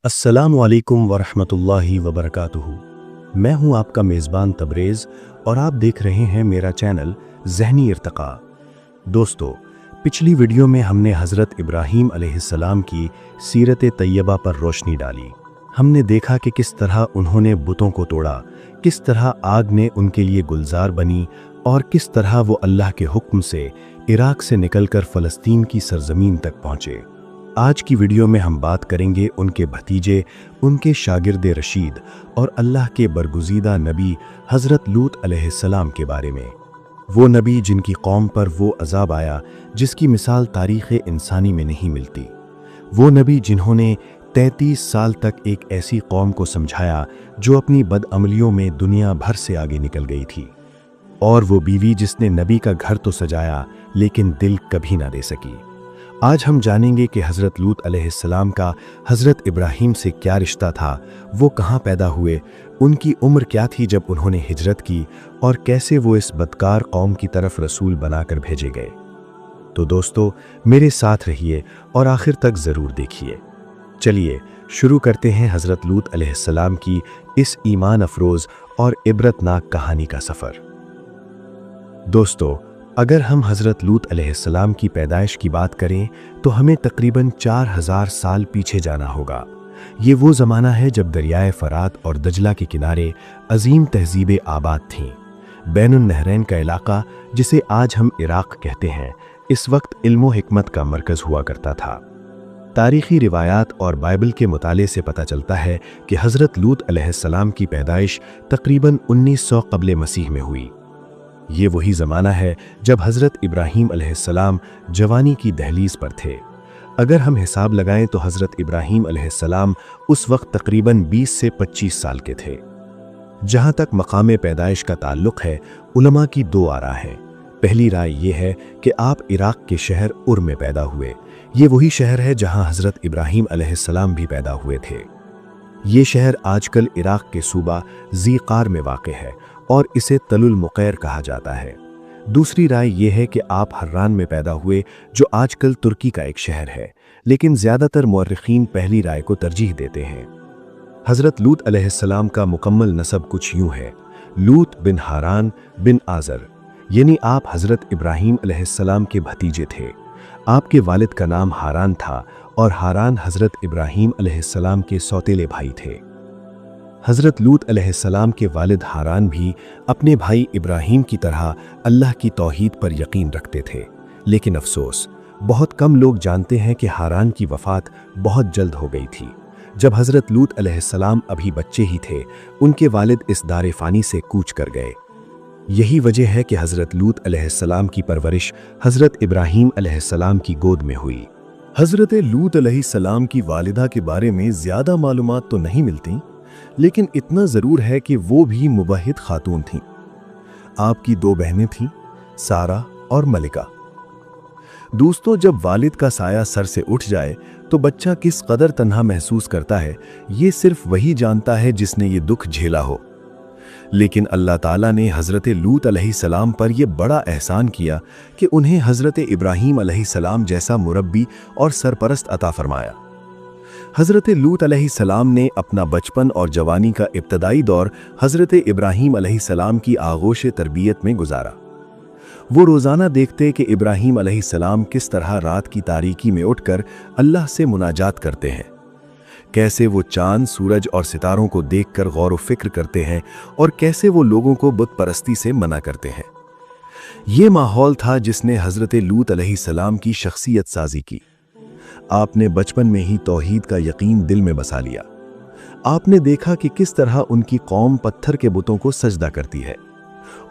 अस्सलामु अलैकुम वरहमतुल्लाहि वबरकातुहू। मैं हूं आपका मेज़बान तबरेज़ और आप देख रहे हैं मेरा चैनल ज़हनी इर्तिक़ा। दोस्तों, पिछली वीडियो में हमने हज़रत इब्राहीम अलैहिस्सलाम की सीरत तैयबा पर रोशनी डाली। हमने देखा कि किस तरह उन्होंने बुतों को तोड़ा, किस तरह आग ने उनके लिए गुलजार बनी और किस तरह वो अल्लाह के हुक्म से इराक से निकलकर फ़लस्तीन की सरज़मीन तक पहुँचे। आज की वीडियो में हम बात करेंगे उनके भतीजे, उनके शागिर्द रशीद और अल्लाह के बरगुज़ीदा नबी हज़रत लूत अलैहिस्सलाम के बारे में। वो नबी जिनकी कौम पर वो अज़ाब आया जिसकी मिसाल तारीख़ इंसानी में नहीं मिलती। वो नबी जिन्होंने 33 साल तक एक ऐसी कौम को समझाया जो अपनी बदअमलियों में दुनिया भर से आगे निकल गई थी। और वो बीवी जिसने नबी का घर तो सजाया लेकिन दिल कभी ना दे सकी। आज हम जानेंगे कि हज़रत लूत अलैहिस्सलाम का हज़रत इब्राहीम से क्या रिश्ता था, वो कहाँ पैदा हुए, उनकी उम्र क्या थी जब उन्होंने हिजरत की और कैसे वो इस बदकार कौम की तरफ रसूल बनाकर भेजे गए। तो दोस्तों, मेरे साथ रहिए और आखिर तक ज़रूर देखिए। चलिए शुरू करते हैं हज़रत लूत अलैहिस्सलाम की इस ईमान अफरोज़ और इबरतनाक कहानी का सफ़र। दोस्तों, अगर हम हज़रत लूत अलैहिस्सलाम की पैदाइश की बात करें तो हमें तकरीबन 4000 साल पीछे जाना होगा। ये वो ज़माना है जब दरियाए फ़रात और दजला के किनारे अजीम तहज़ीबें आबाद थीं। बैनुन नहरैन का इलाका, जिसे आज हम इराक कहते हैं, इस वक्त इल्म व हिकमत का मरकज़ हुआ करता था। तारीख़ी रिवायात और बाइबल के मुताले से पता चलता है कि हज़रत लूत अलैहिस्सलाम की पैदाइश तकरीबन 1900 क़ब्ल मसीह में हुई। ये वही ज़माना है जब हज़रत इब्राहीम अलैहिस्सलाम जवानी की दहलीज़ पर थे। अगर हम हिसाब लगाएं तो हज़रत इब्राहीम अलैहिस्सलाम उस वक्त तकरीबन 20 से 25 साल के थे। जहाँ तक मकाम पैदाइश का ताल्लुक़ है, उलमा की दो आरा हैं। पहली राय ये है कि आप इराक के शहर उर में पैदा हुए। ये वही शहर है जहाँ हज़रत इब्राहीम अलैहिस्सलाम भी पैदा हुए थे। ये शहर आजकल इराक के सूबा ज़ीक़ार में वाक़ है और इसे तलुल मुक़ैर कहा जाता है। दूसरी राय यह है कि आप हर्रान में पैदा हुए, जो आजकल तुर्की का एक शहर है, लेकिन ज़्यादातर मुअर्रिख़ीन पहली राय को तरजीह देते हैं। हज़रत लूत अलैहिस्सलाम का मुकम्मल नसब कुछ यूँ है: लूत बिन हारान बिन आज़र, यानी आप हज़रत इब्राहीम अलैहिस्सलाम के भतीजे थे। आपके वालिद का नाम हारान था और हारान हज़रत इब्राहीम अलैहिस्सलाम के सौतेले भाई थे। हज़रत लूत अलैहिस्सलाम के वालिद हारान भी अपने भाई इब्राहीम की तरह अल्लाह की तौहीद पर यकीन रखते थे, लेकिन अफसोस, बहुत कम लोग जानते हैं कि हारान की वफ़ात बहुत जल्द हो गई थी। जब हज़रत लूत अलैहिस्सलाम अभी बच्चे ही थे, उनके वालिद इस दारे फ़ानी से कूच कर गए। यही वजह है कि हज़रत लूत अलैहिस्सलाम की परवरिश हज़रत इब्राहीम अलैहिस्सलाम की गोद में हुई। हज़रत लूत अलैहिस्सलाम की वालिदा के बारे में ज़्यादा मालूमात तो नहीं मिलती, लेकिन इतना ज़रूर है कि वो भी मुबहिद खातून थीं। आपकी दो बहनें थीं, सारा और मलिका। दोस्तों, जब वालिद का साया सर से उठ जाए तो बच्चा किस कदर तन्हा महसूस करता है, ये सिर्फ वही जानता है जिसने ये दुख झेला हो। लेकिन अल्लाह ताला ने हज़रत लूत अलैहिस्सलाम पर यह बड़ा एहसान किया कि उन्हें हज़रत इब्राहीम अलैहिस्सलाम जैसा मुरब्बी और सरपरस्त अता फरमाया। हज़रत लूत अलैहिस्सलाम ने अपना बचपन और जवानी का इब्तदाई दौर हज़रत इब्राहीम अलैहिस्सलाम की आगोश तरबियत में गुजारा। वो रोज़ाना देखते कि इब्राहीम अलैहिस्सलाम किस तरह रात की तारीकी में उठकर अल्लाह से मुनाजात करते हैं, कैसे वो चाँद, सूरज और सितारों को देखकर गौर व फिक्र करते हैं और कैसे वो लोगों को बुत परस्ती से मना करते हैं। ये माहौल था जिसने हज़रत लूत अलैहिस्सलाम की शख्सियत साजी की। आपने बचपन में ही तौहीद का यकीन दिल में बसा लिया। आपने देखा कि किस तरह उनकी कौम पत्थर के बुतों को सजदा करती है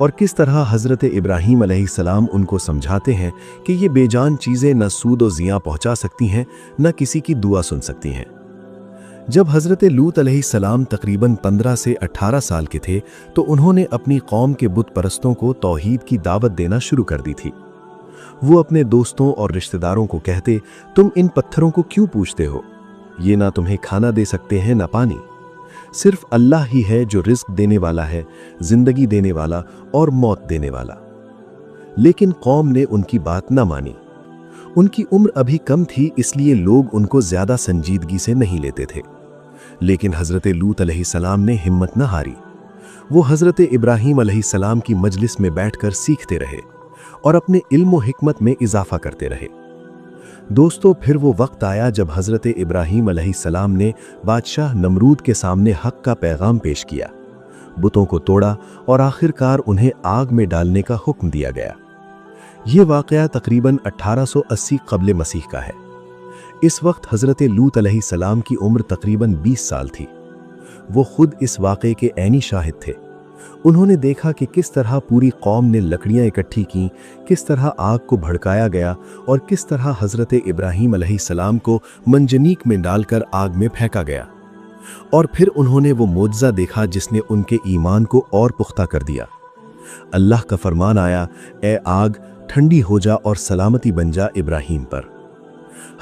और किस तरह हज़रत इब्राहीम अलैहिस्सलाम उनको समझाते हैं कि ये बेजान चीज़ें न सूद व ज़ियां पहुँचा सकती हैं, न किसी की दुआ सुन सकती हैं। जब हज़रत लूत अलैहिस्सलाम तकरीबन 15 से 18 साल के थे तो उन्होंने अपनी कौम के बुत परस्तों को तौहीद की दावत देना शुरू कर दी थी। वो अपने दोस्तों और रिश्तेदारों को कहते, तुम इन पत्थरों को क्यों पूजते हो? ये ना तुम्हें खाना दे सकते हैं ना पानी। सिर्फ अल्लाह ही है जो रिज़्क़ देने वाला है, ज़िंदगी देने वाला और मौत देने वाला। लेकिन कौम ने उनकी बात न मानी। उनकी उम्र अभी कम थी, इसलिए लोग उनको ज़्यादा संजीदगी से नहीं लेते थे। लेकिन हज़रत लूत अलैहिस्सलाम ने हिम्मत न हारी। वो हज़रत इब्राहीम अलैहिस्सलाम की मजलिस में बैठकर सीखते रहे और अपने इल्म व हिकमत में इजाफा करते रहे। दोस्तों, फिर वो वक्त आया जब हज़रत इब्राहीम अलैहिस्सलाम ने बादशाह नमरूद के सामने हक का पैगाम पेश किया, बुतों को तोड़ा और आखिरकार उन्हें आग में डालने का हुक्म दिया गया। ये वाक़या तकरीबन 1880 क़ब्ल मसीह का है। इस वक्त हज़रत लूत अलैहिस्सलाम की उम्र तकरीबन 20 साल थी। वो खुद इस वाक़े के ऐनी शाहिद थे। उन्होंने देखा कि किस तरह पूरी कौम ने लकड़ियाँ इकट्ठी कीं, किस तरह आग को भड़काया गया और किस तरह हज़रत इब्राहीम अलैहिस्सलाम को मंजनीक में डालकर आग में फेंका गया। और फिर उन्होंने वो मोजज़ा देखा जिसने उनके ईमान को और पुख्ता कर दिया। अल्लाह का फरमान आया, ए आग ठंडी हो जा और सलामती बन जा इब्राहीम पर।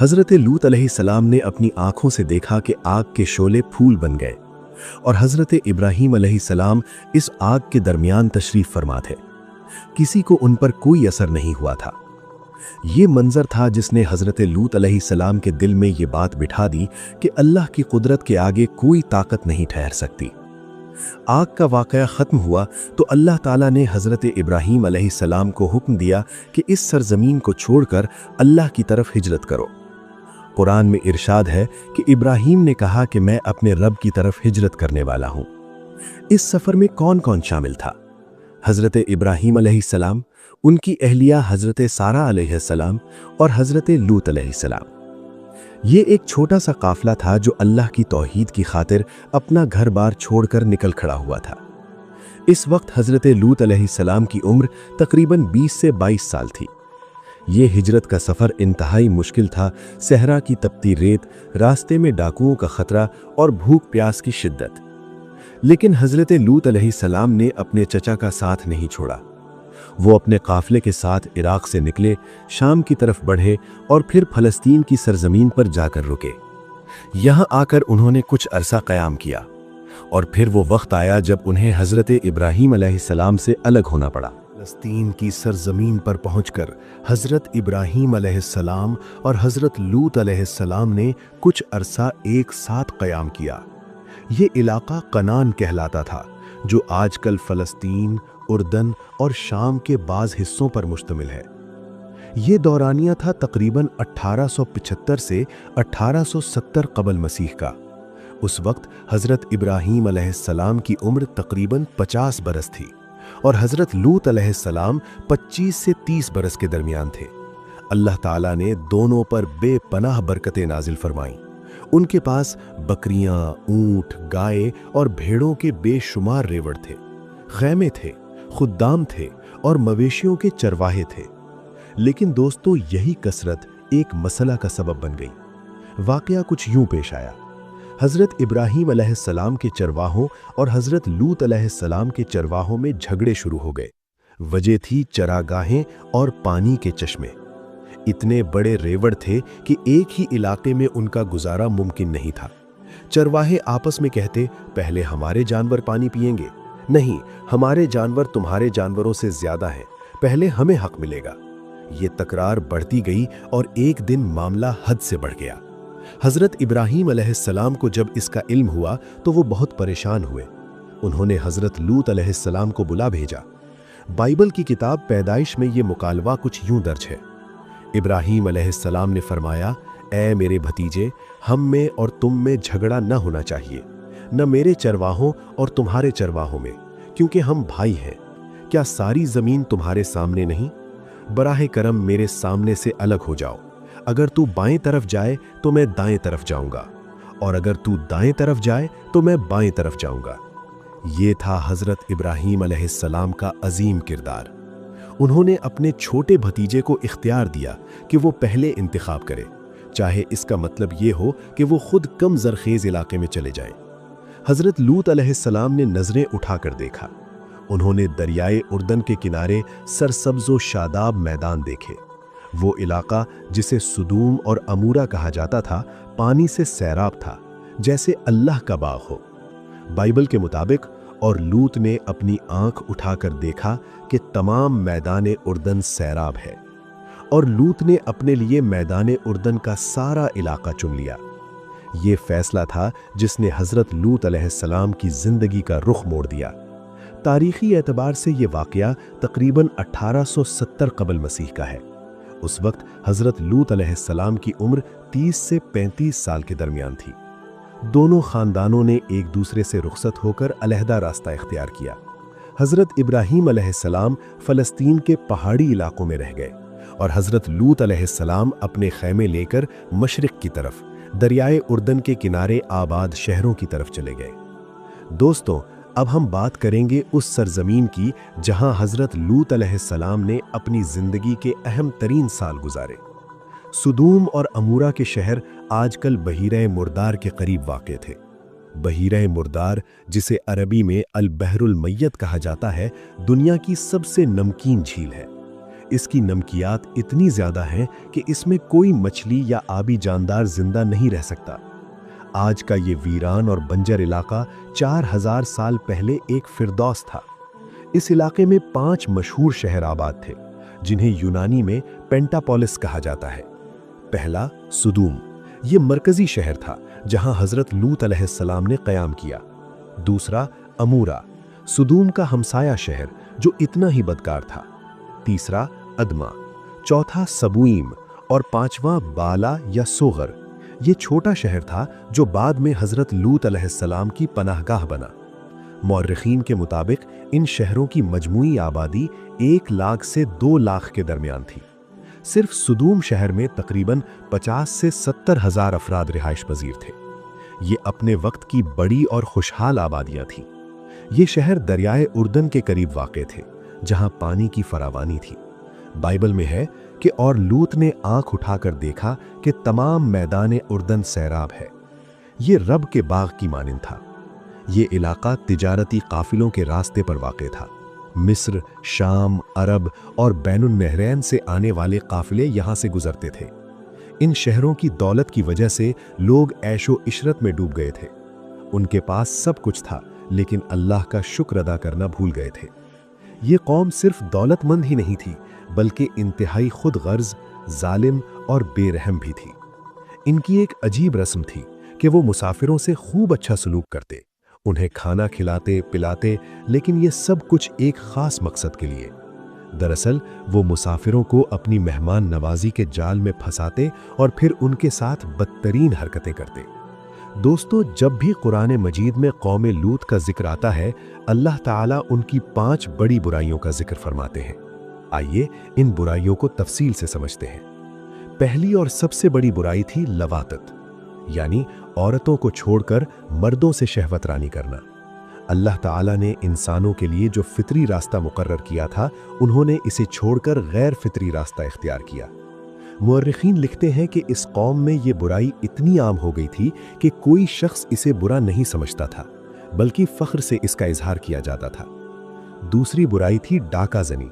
हज़रत लूत अलैहिस्सलाम ने अपनी आंखों से देखा कि आग के शोले फूल बन गए और हज़रत इब्राहीम अलैहिस्सलाम इस आग के दरमियान तशरीफ़ फरमा थे। किसी को उन पर कोई असर नहीं हुआ था। ये मंजर था जिसने हज़रत लूत अलैहिस्सलाम के दिल में ये बात बिठा दी कि अल्लाह की कुदरत के आगे कोई ताकत नहीं ठहर सकती। आग का वाक़या ख़त्म हुआ तो अल्लाह ताला ने हज़रत इब्राहीम अलैहिस्सलाम को हुक्म दिया कि इस सरज़मीन को छोड़कर अल्लाह की तरफ हिजरत करो। कुरान में इरशाद है कि इब्राहीम ने कहा कि मैं अपने रब की तरफ हिजरत करने वाला हूँ। इस सफ़र में कौन कौन शामिल था? हज़रत इब्राहीम अलैहिस्सलाम, उनकी अहलिया हज़रत सारा अलैहिस्सलाम और हज़रत लूत अलैहिस्सलाम। ये एक छोटा सा काफ़िला था जो अल्लाह की तौहीद की खातिर अपना घर बार छोड़कर निकल खड़ा हुआ था। इस वक्त हज़रत लूत अलैहिस्सलाम की उम्र तकरीबन 20 से 22 साल थी। ये हिजरत का सफ़र इंतहाई मुश्किल था। सहरा की तपती रेत, रास्ते में डाकुओं का ख़तरा और भूख प्यास की शिद्दत। लेकिन हज़रत लूत अलैहिस्सलाम ने अपने चचा का साथ नहीं छोड़ा। वो अपने काफ़िले के साथ इराक़ से निकले, शाम की तरफ बढ़े और फिर फ़लस्तीन की सरज़मीन पर जाकर रुके। यहाँ आकर उन्होंने कुछ अरसा क़याम किया और फिर वो वक्त आया जब उन्हें हज़रत इब्राहीम अलैहिस्सलाम से अलग होना पड़ा। फ़लस्तीन की सरज़मीन पर पहुंचकर हज़रत इब्राहीम अलैहिस्सलाम और हज़रत लूत अलैहिस्सलाम ने कुछ अरसा एक साथ क़याम किया। ये इलाक़ा कनान कहलाता था, जो आजकल फ़लस्तीन, उर्दन और शाम के बाज़ हिस्सों पर मुश्तमिल है। ये दौरानिया था तकरीबन 1875 से 1870 क़ब्ल मसीह का। उस वक्त हज़रत इब्राहीम अलैहिस्सलाम की उम्र तकरीबन 50 बरस थी और हज़रत लूत अलैहिस्सलाम 25 से 30 बरस के दरमियान थे। अल्लाह ताला ने दोनों पर बेपनाह बरकतें नाजिल फरमाईं। उनके पास बकरियां, ऊंट, गाय और भेड़ों के बेशुमार रेवड़ थे, खैमे थे, खुद्दाम थे और मवेशियों के चरवाहे थे। लेकिन दोस्तों, यही कसरत एक मसला का सबब बन गई। वाक़या कुछ यूं पेश आया। हज़रत इब्राहीम अलैहिस्सलाम के चरवाहों और हज़रत लूत अलैहिस्सलाम के चरवाहों में झगड़े शुरू हो गए। वजह थी चरागाहें और पानी के चश्मे। इतने बड़े रेवड़ थे कि एक ही इलाके में उनका गुजारा मुमकिन नहीं था। चरवाहे आपस में कहते, पहले हमारे जानवर पानी पिएंगे, नहीं, हमारे जानवर तुम्हारे जानवरों से ज्यादा हैं, पहले हमें हक मिलेगा। ये तकरार बढ़ती गई और एक दिन मामला हद से बढ़ गया। हज़रत इब्राहीम अलैहिस्सलाम को जब इसका इल्म हुआ तो वो बहुत परेशान हुए। उन्होंने हज़रत लूत अलैहिस्सलाम को बुला भेजा। बाइबल की किताब पैदाइश में ये मुकालवा कुछ यूं दर्ज है। इब्राहीम अलैहिस्सलाम ने फरमाया, ऐ मेरे भतीजे, हम में और तुम में झगड़ा न होना चाहिए, न मेरे चरवाहों और तुम्हारे चरवाहों में, क्योंकि हम भाई हैं। क्या सारी ज़मीन तुम्हारे सामने नहीं? बराह करम मेरे सामने से अलग हो जाओ। अगर तू बाएं तरफ जाए तो मैं दाएं तरफ जाऊंगा, और अगर तू दाएं तरफ जाए तो मैं बाएं तरफ जाऊंगा। ये था हज़रत इब्राहीम अलैहिस्सलाम का अजीम किरदार। उन्होंने अपने छोटे भतीजे को इख्तियार दिया कि वो पहले इंतखाब करे, चाहे इसका मतलब ये हो कि वो खुद कम ज़रखेज़ इलाके में चले जाएं। हज़रत लूत अलैहिस्सलाम ने नज़रें उठाकर देखा। उन्होंने दरियाए उर्दन के किनारे सरसब्ज़ व शादाब मैदान देखे। वो इलाका जिसे सुदूम और अमूरा कहा जाता था, पानी से सैराब था, जैसे अल्लाह का बाग हो। बाइबल के मुताबिक, और लूत ने अपनी आंख उठाकर देखा कि तमाम मैदान उर्दन सैराब है, और लूत ने अपने लिए मैदान उर्दन का सारा इलाका चुन लिया। ये फैसला था जिसने हज़रत लूत अलैहिस्सलाम की ज़िंदगी का रुख मोड़ दिया। तारीख़ी एतबार से ये वाक़या तकरीबन 1870 क़ब्ल मसीह का है। उस वक्त हज़रत लूत अलैहिस्सलाम की उम्र 30 से 35 साल के दरमियान थी। दोनों ख़ानदानों ने एक दूसरे से रुखसत होकर अलहदा रास्ता इख्तियार किया। हज़रत इब्राहीम अलैहिस्सलाम फ़लस्तीन के पहाड़ी इलाकों में रह गए और हज़रत लूत अलैहिस्सलाम अपने ख़ैमे लेकर मशरिक़ की तरफ दरियाए उर्दन के किनारे आबाद शहरों की तरफ चले गए। दोस्तों, अब हम बात करेंगे उस सरज़मीन की जहां हज़रत लूत अलैहिस्सलाम ने अपनी ज़िंदगी के अहम तरीन साल गुजारे। सुदूम और अमूरा के शहर आजकल बहीरे मुर्दार के करीब वाक़े थे। बहीरे मुर्दार, जिसे अरबी में अल बहरुल मय्यत कहा जाता है, दुनिया की सबसे नमकीन झील है। इसकी नमकियात इतनी ज़्यादा हैं कि इसमें कोई मछली या आबी जानदार जिंदा नहीं रह सकता। आज का ये वीरान और बंजर इलाका 4000 साल पहले एक फिरदौस था। इस इलाके में 5 मशहूर शहर आबाद थे, जिन्हें यूनानी में पेंटापोलिस कहा जाता है। पहला सुदूम, ये मरकजी शहर था जहां हज़रत लूत अलैहिस्सलाम ने क़याम किया। दूसरा अमूरा, सुदूम का हमसाया शहर जो इतना ही बदकार था। तीसरा अदमा, चौथा सबूईम और पांचवा बाला या सोगर, ये छोटा शहर था जो बाद में हज़रत लूत अलैहिस्सलाम की पनाहगाह बना। मौर्रिखीन के मुताबिक इन शहरों की मजमूई आबादी 1 लाख से 2 लाख के दरमियान थी। सिर्फ सुदूम शहर में तकरीबन 50 से 70 हज़ार अफराद रिहाइश पजीर थे। ये अपने वक्त की बड़ी और खुशहाल आबादियां थीं। ये शहर दरियाए उर्दन के करीब वाक़े थे, जहां पानी की फरावानी थी। बाइबल में है कि और लूत ने आंख उठाकर देखा कि तमाम मैदान उर्दन सैराब है। ये रब के बाग की मानिंद था। ये इलाका तिजारती काफिलों के रास्ते पर वाक़े था। मिस्र, शाम, अरब और बैनुन नहरैन से आने वाले काफिले यहाँ से गुजरते थे। इन शहरों की दौलत की वजह से लोग ऐशो इशरत में डूब गए थे। उनके पास सब कुछ था, लेकिन अल्लाह का शुक्र अदा करना भूल गए थे। ये कौम सिर्फ दौलतमंद ही नहीं थी, बल्कि इंतहाई खुद गर्ज, जालिम और बेरहम भी थी। इनकी एक अजीब रस्म थी कि वो मुसाफिरों से खूब अच्छा सलूक करते, उन्हें खाना खिलाते पिलाते, लेकिन ये सब कुछ एक खास मकसद के लिए। दरअसल वो मुसाफिरों को अपनी मेहमान नवाजी के जाल में फंसाते और फिर उनके साथ बदतरीन हरकतें करते। दोस्तों, जब भी कुरान मजीद में कौम लूत का जिक्र आता है, अल्लाह ताला उनकी 5 बड़ी बुराइयों का जिक्र फरमाते हैं। आइए इन बुराइयों को तफसील से समझते हैं। पहली और सबसे बड़ी बुराई थी लवातत, यानी औरतों को छोड़कर मर्दों से शहवत रानी करना। अल्लाह ताला ने इंसानों के लिए जो फितरी रास्ता मुकर्रर किया था, उन्होंने इसे छोड़कर गैर फितरी रास्ता इख्तियार किया। मुअर्रिखीन लिखते हैं कि इस कौम में ये बुराई इतनी आम हो गई थी कि कोई शख्स इसे बुरा नहीं समझता था, बल्कि फ़ख्र से इसका इजहार किया जाता था। दूसरी बुराई थी डाकाजनी।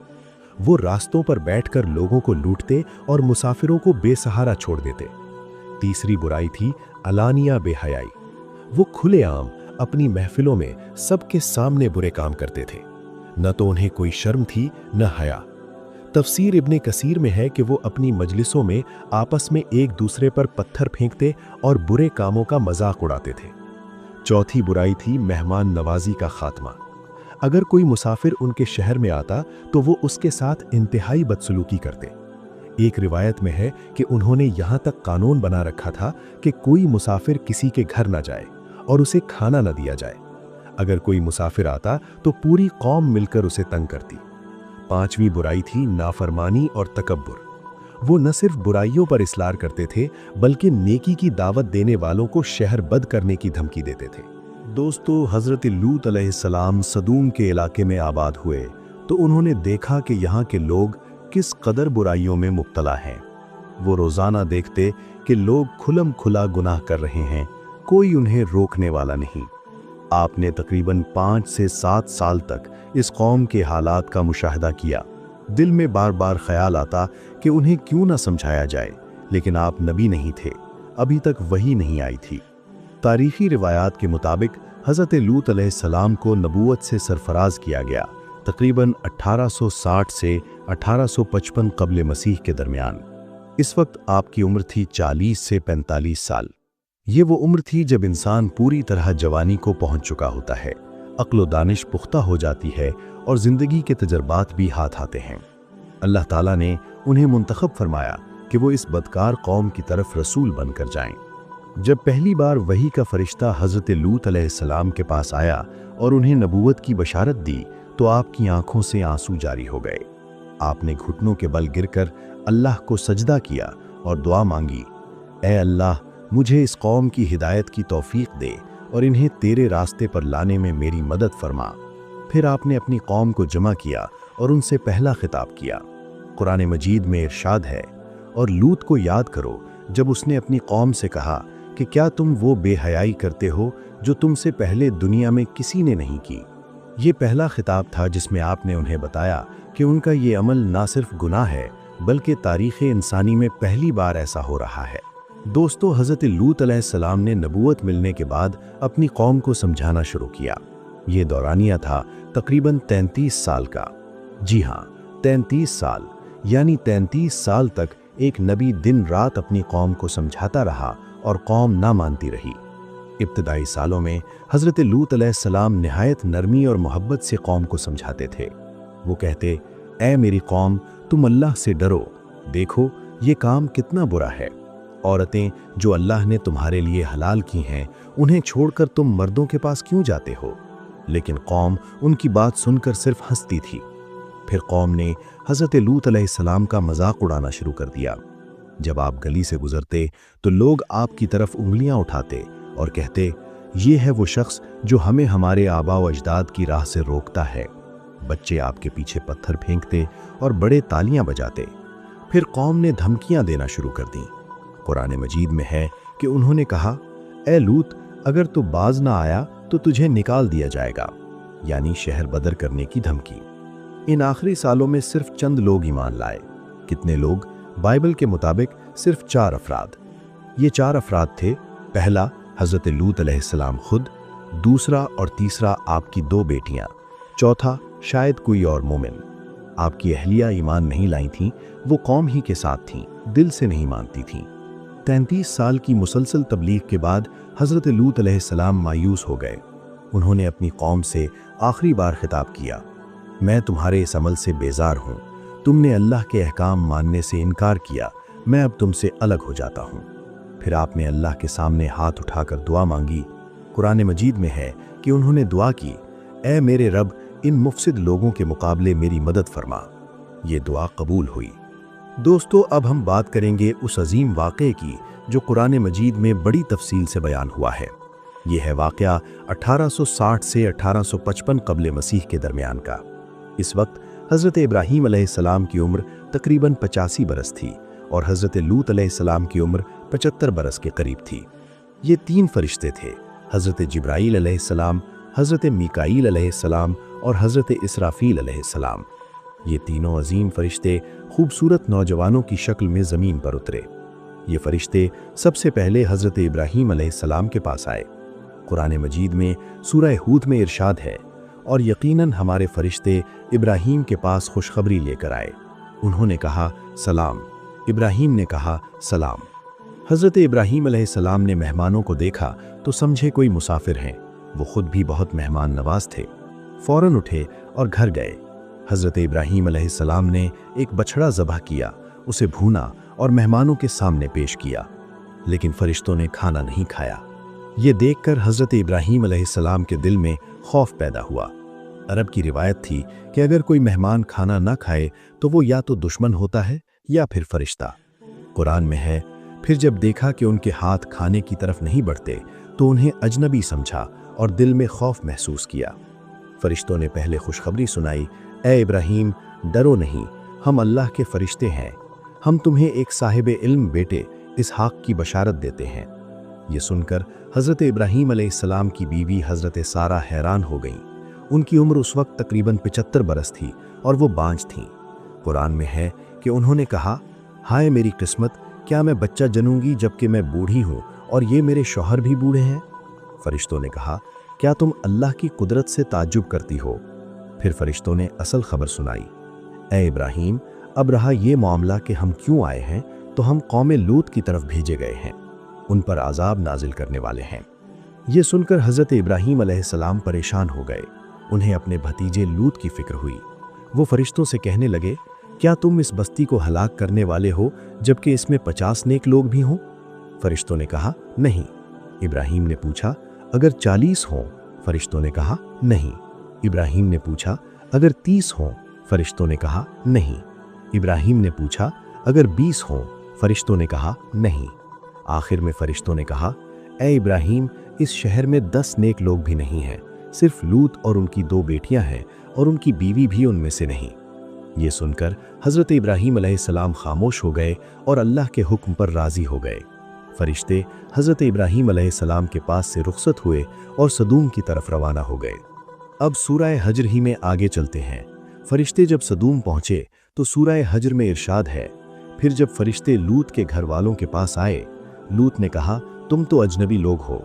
वो रास्तों पर बैठकर लोगों को लूटते और मुसाफिरों को बेसहारा छोड़ देते। तीसरी बुराई थी अलानिया बेहयाई। वो खुलेआम अपनी महफिलों में सबके सामने बुरे काम करते थे। न तो उन्हें कोई शर्म थी, न हया। तफसीर इब्ने कसीर में है कि वो अपनी मजलिसों में आपस में एक दूसरे पर पत्थर फेंकते और बुरे कामों का मजाक उड़ाते थे। चौथी बुराई थी मेहमान नवाजी का खात्मा। अगर कोई मुसाफिर उनके शहर में आता तो वो उसके साथ इंतहाई बदसलूकी करते। एक रिवायत में है कि उन्होंने यहाँ तक कानून बना रखा था कि कोई मुसाफिर किसी के घर न जाए और उसे खाना न दिया जाए। अगर कोई मुसाफिर आता तो पूरी कौम मिलकर उसे तंग करती। पांचवी बुराई थी नाफरमानी और तकब्बुर। वो न सिर्फ बुराइयों पर इसलार करते थे, बल्कि नेकी की दावत देने वालों को शहरबद करने की धमकी देते थे। दोस्तों, हज़रत लूत अलैहिस्सलाम सदूम के इलाके में आबाद हुए तो उन्होंने देखा कि यहाँ के लोग किस कदर बुराइयों में मुब्तला हैं। वो रोज़ाना देखते कि लोग खुलम खुला गुनाह कर रहे हैं, कोई उन्हें रोकने वाला नहीं। आपने तकरीबन 5 से 7 साल तक इस कौम के हालात का मुशाहिदा किया। दिल में बार बार ख्याल आता कि उन्हें क्यों ना समझाया जाए, लेकिन आप नबी नहीं थे, अभी तक वही नहीं आई थी। तारीखी रिवायात के मुताबिक हज़रत लूत अलैहिस्सलाम को नबूवत से सरफराज किया गया तकरीबन 1860 से 1855 क़ब्ल मसीह के दरमियान। इस वक्त आपकी उम्र थी 40 से 45 साल। یہ وہ عمر تھی جب انسان پوری طرح جوانی کو پہنچ چکا ہوتا ہے، عقل و دانش پختہ ہو جاتی ہے اور زندگی کے تجربات بھی ہاتھ آتے ہیں۔ اللہ تعالیٰ نے انہیں منتخب فرمایا کہ وہ اس بدکار قوم کی طرف رسول بن کر جائیں۔ جب پہلی بار وحی کا فرشتہ حضرت لوط علیہ السلام کے پاس آیا اور انہیں نبوت کی بشارت دی تو آپ کی آنکھوں سے آنسو جاری ہو گئے۔ آپ نے گھٹنوں کے بل گر کر اللہ کو سجدہ کیا اور دعا مانگی، اے اللہ، مجھے اس قوم کی ہدایت کی توفیق دے اور انہیں تیرے راستے پر لانے میں میری مدد فرما۔ پھر آپ نے اپنی قوم کو جمع کیا اور ان سے پہلا خطاب کیا۔ قرآن مجید میں ارشاد ہے، اور لوط کو یاد کرو جب اس نے اپنی قوم سے کہا کہ کیا تم وہ بے حیائی کرتے ہو جو تم سے پہلے دنیا میں کسی نے نہیں کی۔ یہ پہلا خطاب تھا جس میں آپ نے انہیں بتایا کہ ان کا یہ عمل نہ صرف گناہ ہے بلکہ تاریخ انسانی میں پہلی بار ایسا ہو رہا ہے۔ دوستو، حضرت لوط علیہ السلام نے نبوت ملنے کے بعد اپنی قوم کو سمجھانا شروع کیا۔ یہ دورانیہ تھا تقریباً 33 سال کا۔ جی ہاں، 33 سال، یعنی 33 سال تک ایک نبی دن رات اپنی قوم کو سمجھاتا رہا اور قوم نہ مانتی رہی۔ ابتدائی سالوں میں حضرت لوط علیہ السلام نہایت نرمی اور محبت سے قوم کو سمجھاتے تھے۔ وہ کہتے، اے میری قوم، تم اللہ سے ڈرو، دیکھو یہ کام کتنا برا ہے۔ عورتیں جو اللہ نے تمہارے لیے حلال کی ہیں انہیں چھوڑ کر تم مردوں کے پاس کیوں جاتے ہو؟ لیکن قوم ان کی بات سن کر صرف ہنستی تھی۔ پھر قوم نے حضرت لوط علیہ السلام کا مذاق اڑانا شروع کر دیا۔ جب آپ گلی سے گزرتے تو لوگ آپ کی طرف انگلیاں اٹھاتے اور کہتے، یہ ہے وہ شخص جو ہمیں ہمارے آباء و اجداد کی راہ سے روکتا ہے۔ بچے آپ کے پیچھے پتھر پھینکتے اور بڑے تالیاں بجاتے۔ پھر قوم نے دھمکیاں دینا شروع کر دیں۔ قرآن مجید میں ہے کہ انہوں نے کہا، اے لوط، اگر تو باز نہ آیا تو تجھے نکال دیا جائے گا، یعنی شہر بدر کرنے کی دھمکی۔ ان آخری سالوں میں صرف چند لوگ ایمان لائے۔ کتنے لوگ؟ بائبل کے مطابق صرف 4 افراد۔ یہ 4 افراد تھے، پہلا حضرت لوط علیہ السلام خود، دوسرا اور تیسرا آپ کی 2 بیٹیاں، چوتھا شاید کوئی اور مومن۔ آپ کی اہلیہ ایمان نہیں لائی تھیں، وہ قوم ہی کے ساتھ تھیں، دل سے نہیں مانتی تھیں۔ 33 سال کی مسلسل تبلیغ کے بعد حضرت لوط علیہ السلام مایوس ہو گئے۔ انہوں نے اپنی قوم سے آخری بار خطاب کیا، میں تمہارے اس عمل سے بیزار ہوں، تم نے اللہ کے احکام ماننے سے انکار کیا، میں اب تم سے الگ ہو جاتا ہوں۔ پھر آپ نے اللہ کے سامنے ہاتھ اٹھا کر دعا مانگی۔ قرآن مجید میں ہے کہ انہوں نے دعا کی، اے میرے رب، ان مفسد لوگوں کے مقابلے میری مدد فرما۔ یہ دعا قبول ہوئی۔ دوستو، اب ہم بات کریں گے اس عظیم واقعے کی جو قرآن مجید میں بڑی تفصیل سے بیان ہوا ہے۔ یہ ہے واقعہ 1860 سے 1855 قبل مسیح کے درمیان کا۔ اس وقت حضرت ابراہیم علیہ السلام کی عمر تقریباً 85 برس تھی اور حضرت لوط علیہ السلام کی عمر 75 برس کے قریب تھی۔ یہ 3 فرشتے تھے، حضرت جبرائیل علیہ السلام، حضرت میکائیل علیہ السلام اور حضرت اسرافیل علیہ السلام۔ یہ تینوں عظیم فرشتے خوبصورت نوجوانوں کی شکل میں زمین پر اترے۔ یہ فرشتے سب سے پہلے حضرت ابراہیم علیہ السلام کے پاس آئے۔ قرآن مجید میں سورہ ہود میں ارشاد ہے، اور یقیناً ہمارے فرشتے ابراہیم کے پاس خوشخبری لے کر آئے، انہوں نے کہا سلام۔ ابراہیم نے کہا سلام۔ حضرت ابراہیم علیہ السلام نے مہمانوں کو دیکھا تو سمجھے کوئی مسافر ہیں، وہ خود بھی بہت مہمان نواز تھے۔ فوراً اٹھے اور گھر گئے۔ حضرت ابراہیم علیہ السلام نے ایک بچھڑا ذبح کیا، اسے بھونا اور مہمانوں کے سامنے پیش کیا، لیکن فرشتوں نے کھانا نہیں کھایا۔ یہ دیکھ کر حضرت ابراہیم علیہ السلام کے دل میں خوف پیدا ہوا۔ عرب کی روایت تھی کہ اگر کوئی مہمان کھانا نہ کھائے تو وہ یا تو دشمن ہوتا ہے یا پھر فرشتہ۔ قرآن میں ہے، پھر جب دیکھا کہ ان کے ہاتھ کھانے کی طرف نہیں بڑھتے تو انہیں اجنبی سمجھا اور دل میں خوف محسوس کیا۔ فرشتوں نے پہلے خوشخبری سنائی، اے ابراہیم، ڈرو نہیں، ہم اللہ کے فرشتے ہیں، ہم تمہیں ایک صاحب علم بیٹے اسحاق کی بشارت دیتے ہیں۔ یہ سن کر حضرت ابراہیم علیہ السلام کی بیوی حضرت سارہ حیران ہو گئیں۔ ان کی عمر اس وقت تقریباً 75 برس تھی اور وہ بانجھ تھیں۔ قرآن میں ہے کہ انہوں نے کہا، ہائے میری قسمت، کیا میں بچہ جنوں گی جبکہ میں بوڑھی ہوں اور یہ میرے شوہر بھی بوڑھے ہیں؟ فرشتوں نے کہا، کیا تم اللہ کی قدرت سے تعجب کرتی ہو؟ پھر فرشتوں نے اصل خبر سنائی، اے ابراہیم، اب رہا یہ معاملہ کہ ہم کیوں آئے ہیں، تو ہم قوم لوط کی طرف بھیجے گئے ہیں۔ उन पर आज़ाब नाजिल करने वाले हैं। ये सुनकर हज़रत इब्राहीम अलैहिस्सलाम परेशान हो गए। उन्हें अपने भतीजे लूत की फिक्र हुई। वो फरिश्तों से कहने लगे, क्या तुम इस बस्ती को हलाक करने वाले हो जबकि इसमें 50 नेक लोग भी हों? फरिश्तों ने कहा, नहीं। इब्राहीम ने पूछा, अगर 40 हों? फरिश्तों ने कहा, नहीं। इब्राहीम ने पूछा, अगर 30 हों? फरिश्तों ने कहा, नहीं। इब्राहीम ने पूछा, अगर 20 हों? फरिश्तों ने कहा, नहीं। आखिर में फरिश्तों ने कहा, ए इब्राहीम, इस शहर में 10 नेक लोग भी नहीं हैं, सिर्फ लूत और उनकी 2 बेटियां हैं और उनकी बीवी भी उनमें से नहीं। ये सुनकर हज़रत इब्राहीम अलैहिस्सलाम खामोश हो गए और अल्लाह के हुक्म पर राज़ी हो गए। फरिश्ते हज़रत इब्राहीम अलैहिस्सलाम के पास से रुखसत हुए और सदूम की तरफ रवाना हो गए। अब सूरह हज्र ही में आगे चलते हैं। फरिश्ते जब सदूम पहुंचे तो सूरह हज्र में इरशाद है, फिर जब फरिश्ते लूत के घर वालों के पास आए, लूत ने कहा, तुम तो अजनबी लोग हो।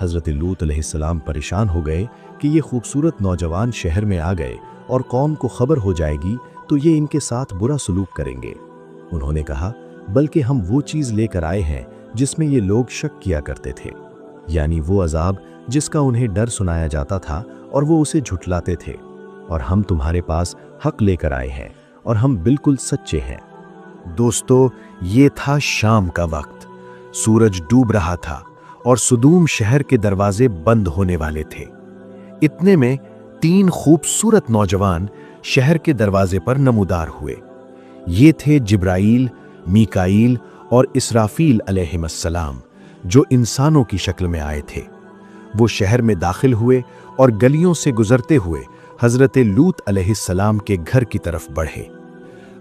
हज़रत लूत अलैहिस्सलाम परेशान हो गए कि ये खूबसूरत नौजवान शहर में आ गए और कौम को खबर हो जाएगी तो ये इनके साथ बुरा सलूक करेंगे। उन्होंने कहा, बल्कि हम वो चीज़ लेकर आए हैं जिसमें ये लोग शक किया करते थे, यानी वो अजाब जिसका उन्हें डर सुनाया जाता था और वो उसे झुठलाते थे। और हम तुम्हारे पास हक लेकर आए हैं और हम बिल्कुल सच्चे हैं। दोस्तों, ये था शाम का वक्त। सूरज डूब रहा था और सदूम शहर के दरवाजे बंद होने वाले थे। इतने में 3 खूबसूरत नौजवान शहर के दरवाजे पर नमूदार हुए। ये थे जिब्राईल, मीकाईल और इसराफील अलैहिस्सलाम, जो इंसानों की शक्ल में आए थे। वो शहर में दाखिल हुए और गलियों से गुजरते हुए हज़रत लूत अलैहिस्सलाम के घर की तरफ बढ़े।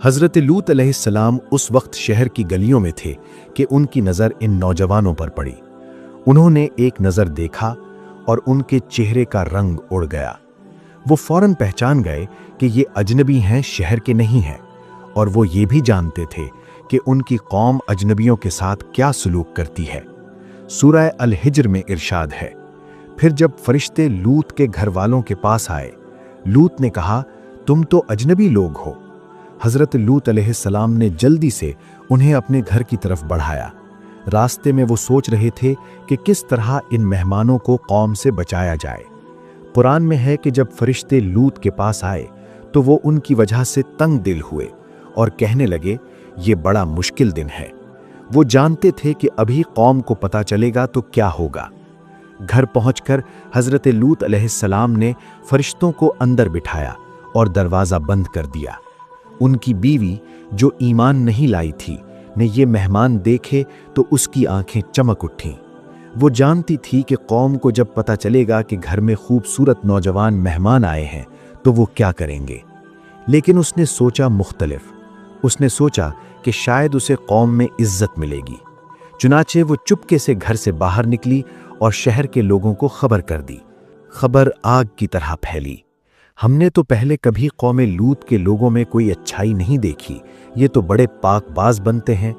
हज़रत लूत अलैहिस्सलाम उस वक्त शहर की गलियों में थे कि उनकी नज़र इन नौजवानों पर पड़ी। उन्होंने एक नज़र देखा और उनके चेहरे का रंग उड़ गया। वो फौरन पहचान गए कि ये अजनबी हैं, शहर के नहीं हैं, और वो ये भी जानते थे कि उनकी कौम अजनबियों के साथ क्या सलूक करती है। सूरह अल हिज्र में इरशाद है, फिर जब फरिश्ते लूत के घर वालों के पास आए, लूत ने कहा, तुम तो अजनबी लोग हो। हज़रत लूत अलैहिस्सलाम ने जल्दी से उन्हें अपने घर की तरफ बढ़ाया। रास्ते में वो सोच रहे थे कि किस तरह इन मेहमानों को कौम से बचाया जाए। कुरान में है कि जब फरिश्ते लूत के पास आए तो वो उनकी वजह से तंग दिल हुए और कहने लगे, ये बड़ा मुश्किल दिन है। वो जानते थे कि अभी कौम को पता चलेगा तो क्या होगा। घर पहुंचकर हज़रत लूत अलैहिस्सलाम ने फरिश्तों को अंदर बिठाया और दरवाज़ा बंद कर दिया। उनकी बीवी, जो ईमान नहीं लाई थी, ने ये मेहमान देखे तो उसकी आंखें चमक उठीं। वो जानती थी कि कौम को जब पता चलेगा कि घर में खूबसूरत नौजवान मेहमान आए हैं तो वो क्या करेंगे। लेकिन उसने सोचा मुख्तलिफ। उसने सोचा कि शायद उसे कौम में इज्जत मिलेगी। चुनाचे वो चुपके से घर से बाहर निकली और शहर के लोगों को खबर कर दी। खबर आग की तरह फैली। हमने तो पहले कभी कौमे लूत के लोगों में कोई अच्छाई नहीं देखी, ये तो बड़े पाकबाज बनते हैं।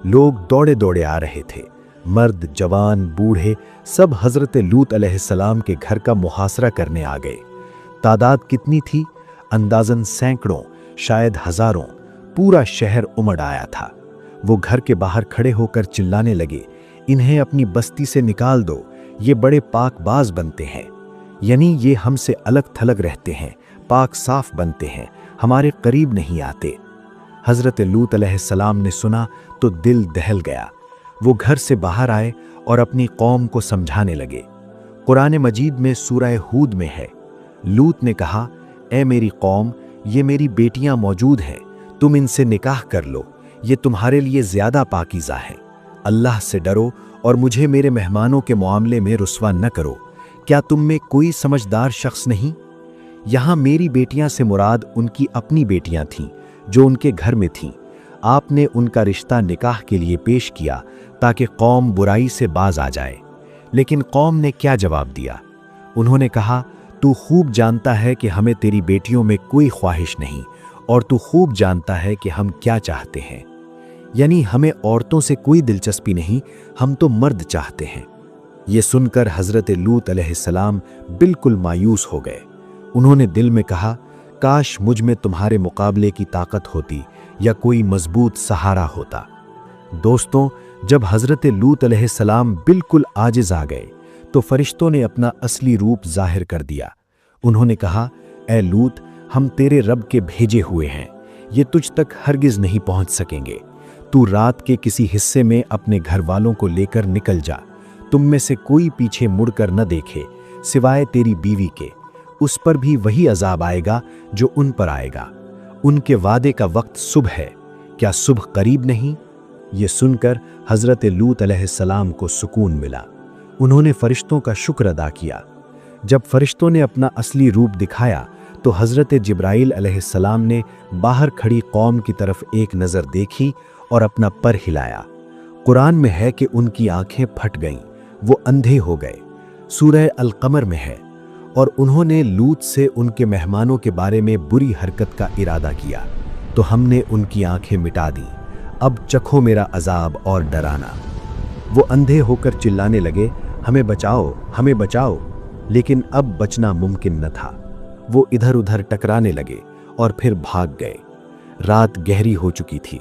लोग दौड़े दौड़े आ रहे थे। मर्द, जवान, बूढ़े सब हज़रत लूत अलैहिस्सलाम के घर का मुहासरा करने आ गए। तादाद कितनी थी? अंदाज़न सैकड़ों, शायद हज़ारों। पूरा शहर उमड़ आया था। वो घर के बाहर खड़े होकर चिल्लाने लगे, इन्हें अपनी बस्ती से निकाल दो, ये बड़े पाकबाज बनते हैं, यानी ये हमसे अलग थलग रहते हैं, पाक साफ बनते हैं, हमारे करीब नहीं आते। हज़रत लूत अलैहिस्सलाम ने सुना तो दिल दहल गया। वो घर से बाहर आए और अपनी कौम को समझाने लगे। कुरान मजीद में सूरह हूद में है, लूत ने कहा, ए मेरी कौम, ये मेरी बेटियां मौजूद हैं, तुम इनसे निकाह कर लो, ये तुम्हारे लिए ज़्यादा पाकीज़ा है। अल्लाह से डरो और मुझे मेरे मेहमानों के मामले में रुस्वा न करो। क्या तुम में कोई समझदार शख्स नहीं? यहाँ मेरी बेटियां से मुराद उनकी अपनी बेटियां थीं जो उनके घर में थीं। आपने उनका रिश्ता निकाह के लिए पेश किया ताकि कौम बुराई से बाज आ जाए। लेकिन कौम ने क्या जवाब दिया? उन्होंने कहा, तू खूब जानता है कि हमें तेरी बेटियों में कोई ख्वाहिश नहीं, और तू खूब जानता है कि हम क्या चाहते हैं, यानी हमें औरतों से कोई दिलचस्पी नहीं, हम तो मर्द चाहते हैं। ये सुनकर हज़रत लूत अलैहिस्सलाम बिल्कुल मायूस हो गए। उन्होंने दिल में कहा, काश मुझ में तुम्हारे मुकाबले की ताकत होती या कोई मजबूत सहारा होता। दोस्तों, जब हज़रत लूत अलैहिस्सलाम बिल्कुल आजिज़ आ गए तो फरिश्तों ने अपना असली रूप ज़ाहिर कर दिया। उन्होंने कहा, ए लूत, हम तेरे रब के भेजे हुए हैं, ये तुझ तक हरगिज़ नहीं पहुंच सकेंगे। तू रात के किसी हिस्से में अपने घर वालों को लेकर निकल जा। तुम में से कोई पीछे मुड़कर न देखे सिवाय तेरी बीवी के। उस पर भी वही अजाब आएगा जो उन पर आएगा। उनके वादे का वक्त सुबह है, क्या सुबह करीब नहीं? ये सुनकर हज़रत लूत अलैहिस्सलाम को सुकून मिला। उन्होंने फरिश्तों का शुक्र अदा किया। जब फरिश्तों ने अपना असली रूप दिखाया तो हज़रत जिब्राइल अलैहिस्सलाम ने बाहर खड़ी कौम की तरफ एक नज़र देखी और अपना पर हिलाया। कुरान में है कि उनकी आंखें फट गईं, वो अंधे हो गए। सूरह अल-कमर में है, और उन्होंने लूत से उनके मेहमानों के बारे में बुरी हरकत का इरादा किया तो हमने उनकी आंखें मिटा दी। अब चखो मेरा अजाब और डराना। वो अंधे होकर चिल्लाने लगे, हमें बचाओ, हमें बचाओ, लेकिन अब बचना मुमकिन न था। वो इधर उधर टकराने लगे और फिर भाग गए। रात गहरी हो चुकी थी।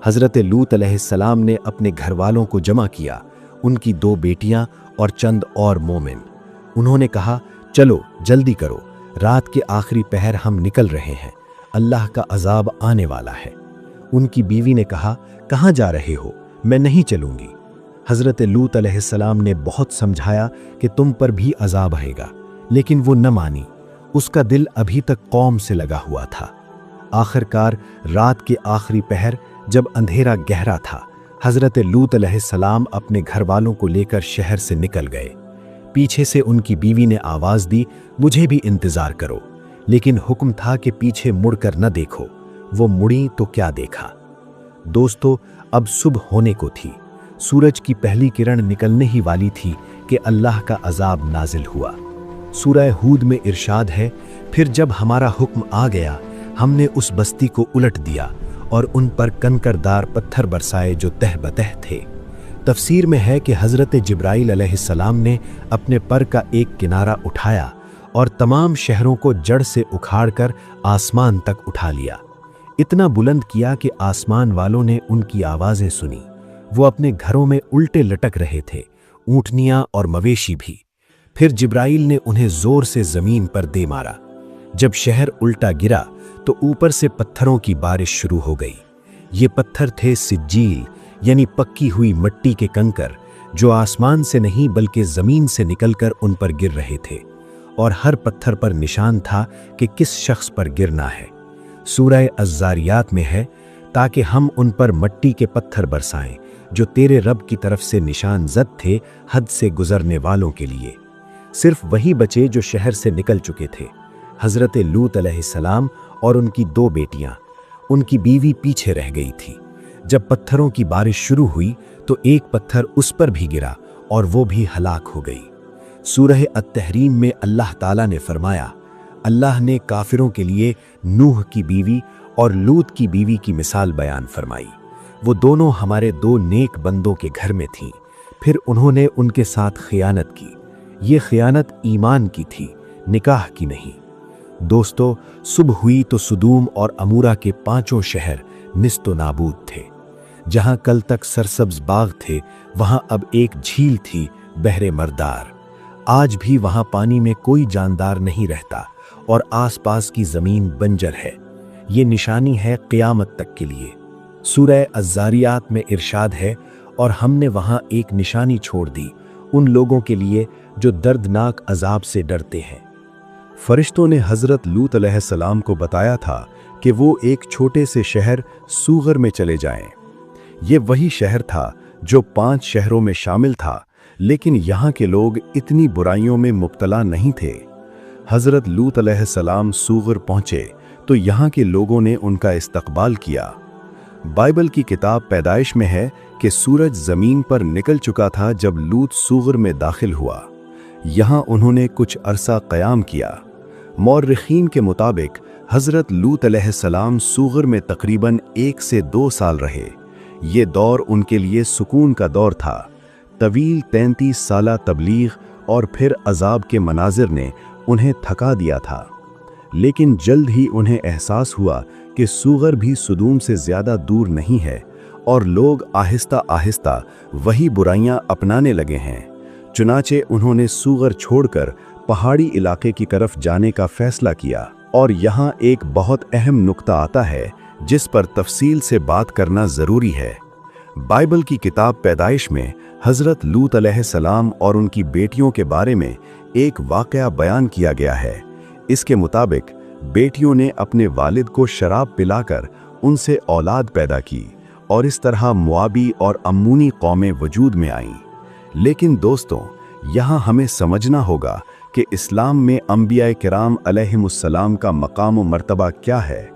हज़रत लूत अलैहिस्सलाम ने अपने घर वालों को जमा किया, उनकी 2 बेटियां और चंद और मोमिन। उन्होंने कहा, चलो जल्दी करो, रात के आखिरी पहर हम निकल रहे हैं, अल्लाह का अजाब आने वाला है। उनकी बीवी ने कहा, कहाँ जा रहे हो? मैं नहीं चलूंगी। हज़रत लूत अलैहिस्सलाम ने बहुत समझाया कि तुम पर भी अजाब आएगा, लेकिन वो न मानी। उसका दिल अभी तक कौम से लगा हुआ था। आखिरकार रात के आखिरी पहर जब अंधेरा गहरा था, हज़रत लूत अलैहिस्सलाम अपने घर वालों को लेकर शहर से निकल गए। पीछे से उनकी बीवी ने आवाज़ दी, मुझे भी इंतज़ार करो, लेकिन हुक्म था कि पीछे मुड़कर न देखो। वो मुड़ी तो क्या देखा। दोस्तों, अब सुबह होने को थी। सूरज की पहली किरण निकलने ही वाली थी कि अल्लाह का अजाब नाजिल हुआ। सूरह हूद में इरशाद है, फिर जब हमारा हुक्म आ गया, हमने उस बस्ती को उलट दिया और उन पर कंकरदार पत्थर बरसाए जो तह बतह थे। तफसीर में है कि हज़रत जिब्राइल अलैहिस्सलाम ने अपने पर का एक किनारा उठाया और तमाम शहरों को जड़ से उखाड़कर आसमान तक उठा लिया। इतना बुलंद किया कि आसमान वालों ने उनकी आवाज़ें सुनी। वो अपने घरों में उल्टे लटक रहे थे, ऊँटनियाँ और मवेशी भी। फिर जिब्राइल ने उन्हें जोर से ज़मीन पर दे मारा। जब शहर उल्टा गिरा तो ऊपर से पत्थरों की बारिश शुरू हो गई। ये पत्थर थे सिज्जील, यानी पक्की हुई मिट्टी के कंकर, जो आसमान से नहीं बल्कि ज़मीन से निकलकर उन पर गिर रहे थे, और हर पत्थर पर निशान था कि किस शख्स पर गिरना है। सूरह अज़्ज़ारियात में है, ताकि हम उन पर मिट्टी के पत्थर बरसाएं जो तेरे रब की तरफ से निशान ज़द थे हद से गुजरने वालों के लिए। सिर्फ वही बचे जो शहर से निकल चुके थे, हज़रत लूत अलैहिस्सलाम और उनकी 2 बेटियां। उनकी बीवी पीछे रह गई थी। जब पत्थरों की बारिश शुरू हुई तो एक पत्थर उस पर भी गिरा और वो भी हलाक हो गई। सूरह अत-तहरीम में अल्लाह ताला ने फरमाया, अल्लाह ने काफिरों के लिए नूह की बीवी और लूत की बीवी की मिसाल बयान फरमाई। वो दोनों हमारे 2 नेक बंदों के घर में थीं, फिर उन्होंने उनके साथ खियानत की। ये खियानत ईमान की थी, निकाह की नहीं। दोस्तों, सुबह हुई तो सुदूम और अमूरा के 5 शहर निस्तो नाबूद थे। जहां कल तक सरसब्ज बाग थे, वहां अब एक झील थी, बहरे मर्दार। आज भी वहां पानी में कोई जानदार नहीं रहता और आसपास की जमीन बंजर है। ये निशानी है क़यामत तक के लिए। सूरह अज़्ज़ारियात में इरशाद है, और हमने वहां एक निशानी छोड़ दी उन लोगों के लिए जो दर्दनाक अजाब से डरते हैं। फरिश्तों ने हज़रत लूत अलैहिस्सलाम को बताया था कि वो एक छोटे से शहर सूगर में चले जाएं। ये वही शहर था जो 5 शहरों में शामिल था, लेकिन यहाँ के लोग इतनी बुराइयों में मुब्तला नहीं थे। हज़रत लूत अलैहिस्सलाम सूगर पहुँचे तो यहाँ के लोगों ने उनका इस्तकबाल किया। बाइबल की किताब पैदाइश में है कि सूरज ज़मीन पर निकल चुका था जब लूत सूगर में दाखिल हुआ। यहाँ उन्होंने कुछ अरसा क़याम किया। मौर्रिखीन के मुताबिक हज़रत लूत अलैहिस्सलाम सूगर में तकरीबन 1 से 2 साल रहे। ये दौर उनके लिए सुकून का दौर था। तवील 33 साला तबलीग और फिर अजाब के मनाजिर ने उन्हें थका दिया था, लेकिन जल्द ही उन्हें एहसास हुआ कि सूगर भी सुदूम से ज़्यादा दूर नहीं है और लोग आहिस्ता आहिस्ता वही बुराइयां अपनाने लगे हैं। चुनाचे उन्होंने सूगर छोड़कर पहाड़ी इलाके की तरफ जाने का फैसला किया। और यहाँ एक बहुत अहम नुक्ता आता है जिस पर तफसील से बात करना ज़रूरी है। बाइबल की किताब पैदाइश में हज़रत लूत अलैहिस्सलाम और उनकी बेटियों के बारे में एक वाक़या बयान किया गया है। इसके मुताबिक बेटियों ने अपने वालिद को शराब पिलाकर उनसे औलाद पैदा की और इस तरह मुआबी और अम्मूनी कौमें वजूद में आईं। लेकिन दोस्तों, यहाँ हमें समझना होगा कि इस्लाम में अंबिया किराम अलैहिमुस्सलाम का मकाम व मर्तबा क्या है।